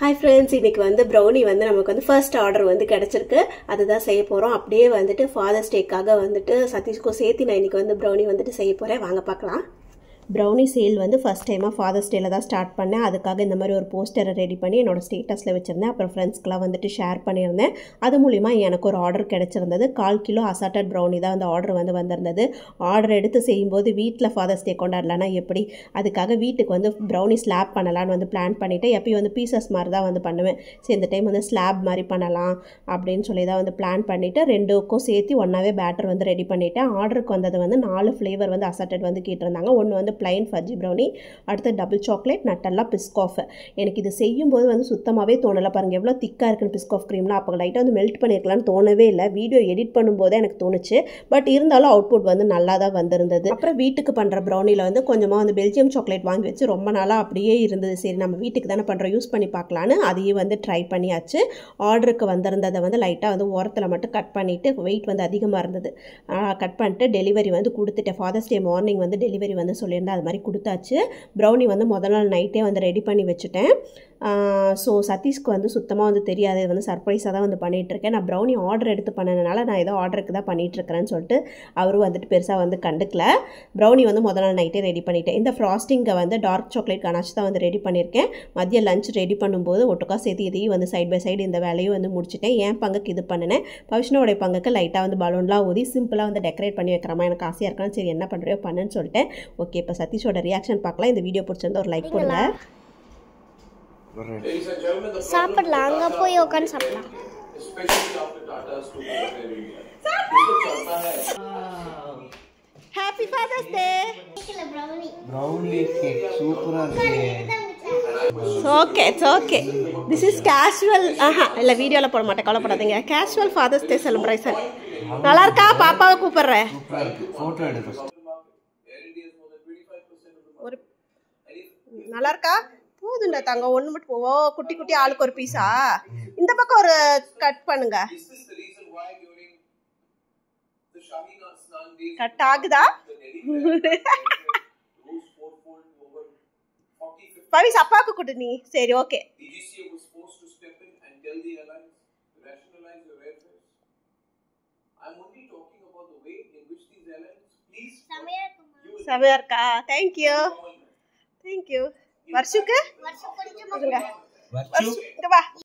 Hi friends, இன்னைக்கு வந்து brownie வந்து நமக்கு வந்து first order வந்து கிடைச்சிருக்கு. அதுதான் செய்ய போறோம். அப்படியே வந்துட்டு Father's Day-க்காக வந்துட்டு சதீஷ்க்கு சேர்த்து நான் இன்னைக்கு வந்து brownie வந்துட்டு செய்ய போறேன். வாங்க பார்க்கலாம். ப்ரௌனி சேல் வந்து ஃபஸ்ட் டைமாக ஃபாதர்ஸ் டேல தான் ஸ்டார்ட் பண்ணேன். அதுக்காக இந்த மாதிரி ஒரு போஸ்டரை ரெடி பண்ணி என்னோடய ஸ்டேட்டஸில் வச்சுருந்தேன். அப்புறம் ஃப்ரெண்ட்ஸ்க்கெலாம் வந்துட்டு ஷேர் பண்ணியிருந்தேன். அது மூலிமா எனக்கு ஒரு ஆர்டர் கிடச்சிருந்தது. 1/4 கிலோ அசார்ட்டட் ப்ரௌனி தான் அந்த ஆர்டர் வந்து வந்திருந்தது. ஆர்டர் எடுத்து செய்யும்போது வீட்டில் ஃபாதர்ஸ் டே கொண்டாடலான்னா எப்படி, அதுக்காக வீட்டுக்கு வந்து ப்ரௌனி ஸ்லாப் பண்ணலான்னு வந்து பிளான் பண்ணிவிட்டு எப்பயும் வந்து பீசஸ் மாதிரி தான் வந்து பண்ணுவேன். சரி இந்த டைம் வந்து ஸ்லாப் மாதிரி பண்ணலாம் அப்படின்னு சொல்லி தான் வந்து பிளான் பண்ணிவிட்டு ரெண்டுக்கும் சேர்த்து ஒன்றாவே பேட்டர் வந்து ரெடி பண்ணிவிட்டேன். ஆர்டருக்கு வந்தது வந்து 4 ஃப்ளேவர் வந்து அசார்ட்டட் வந்து கேட்டிருந்தாங்க. ஒன்று வந்து பிளைன் ஃபஜ்ஜி ப்ரௌனி, அடுத்து டபுள் சாக்லேட், நட்டெல்லா பிஸ்காஃப். எனக்கு இது செய்யும்போது வந்து சுத்தமாகவே தோணலை. பாருங்கள் எவ்வளோ திக்காக இருக்குன்னு பிஸ்காஃப் க்ரீம்லாம். அப்போ லைட்டாக வந்து மெல்ட் பண்ணியிருக்கலான்னு தோணவே இல்லை. வீடியோ எடிட் பண்ணும்போதே எனக்கு தோணுச்சு. பட் இருந்தாலும் அவுட்புட் வந்து நல்லா தான் வந்திருந்தது. அப்புறம் வீட்டுக்கு பண்ணுற ப்ரௌனியில் வந்து கொஞ்சமாக வந்து பெல்ஜியம் சாக்லேட் வாங்கி வச்சு ரொம்ப நாளாக அப்படியே இருந்தது. சரி நம்ம வீட்டுக்கு தானே பண்ணுறோம், யூஸ் பண்ணி பார்க்கலான்னு அதையும் வந்து ட்ரை பண்ணியாச்சு. ஆர்டருக்கு வந்திருந்ததை வந்து லைட்டாக வந்து ஓரத்தில் மட்டும் கட் பண்ணிவிட்டு, வெயிட் வந்து அதிகமாக இருந்தது கட் பண்ணிட்டு டெலிவரி வந்து கொடுத்துட்டேன். ஃபாதர்ஸ் டே மார்னிங் வந்து டெலிவரி வந்து சொல்லியிருந்தேன். அது மாதிரி கொடுத்தாச்சு. ப்ரௌனி வந்து முதல் நாள் நைட்டே வந்து ரெடி பண்ணி வச்சுட்டேன். ஸோ சதீஷ்க்கு வந்து சுத்தமாக வந்து தெரியாது. இது வந்து சர்ப்ரைஸாக தான் வந்து பண்ணிகிட்ருக்கேன். நான் ப்ரௌனி ஆர்டர் எடுத்து பண்ணதுனால நான் ஏதோ ஆர்டருக்கு தான் பண்ணிகிட்ருக்கிறேன்னு சொல்லிட்டு அவரும் வந்துட்டு பெருசாக வந்து கண்டுக்கல. ப்ரௌனி வந்து முதல் நாள் நைட்டே ரெடி பண்ணிட்டேன். இந்த ஃப்ராஸ்டிங்கை வந்து டார்க் சாக்லேட் கனாச்சு தான் வந்து ரெடி பண்ணியிருக்கேன். மதியம் லஞ்ச் ரெடி பண்ணும்போது ஒட்டுக்கா சேர்த்து இதையும் வந்து சைட் பை சைடு இந்த வேலையும் வந்து முடிச்சுட்டேன். என் பங்குக்கு இது பண்ணினேன். பவிஷ்ணோடைய பங்குக்கு லைட்டாக வந்து பலூன்லாம் ஊதி சிம்பிளாக வந்து டெக்கரேட் பண்ணி வைக்கிறமா, எனக்கு ஆசையாக இருக்கான்னு சரி என்ன பண்ணுறியோ பண்ணுன்னு சொல்லிட்டேன். ஓகே, இப்போ சதீஷோட ரியாக்ஷன் பார்க்கலாம். இந்த வீடியோ பிடிச்சிருந்தா ஒரு லைக் கொடுங்க. சாப்பிடலாம், அங்கே போய் உட்காந்து சாப்பிடலாம். Happy father's day. Brownie cake சூப்பரா இருக்கு. Okay it's okay. This is casual. இல்லை வீடியோவில் போட மாட்டேன், கவலைப்படாதீங்க. Casual father's day celebration. நல்லா இருக்கா? பாப்பாவை கூப்பிடுறேன். ஃபோட்டோ எடுத்து ஒரு நல்லா இருக்கா? போதுண்டா தங்க, ஒன்று மட்டும் போவோ. குட்டி குட்டி ஆளுக்கு ஒரு பீஸா? இந்த பக்கம் ஒரு கட் பண்ணுங்க. கட் ஆகுதா? பவிஸ் அப்பாவுக்கு கொடு நீ. சரி ஓகே. செமையா இருக்கா? Thank you thank you. வருஷுக்கு இங்க வா.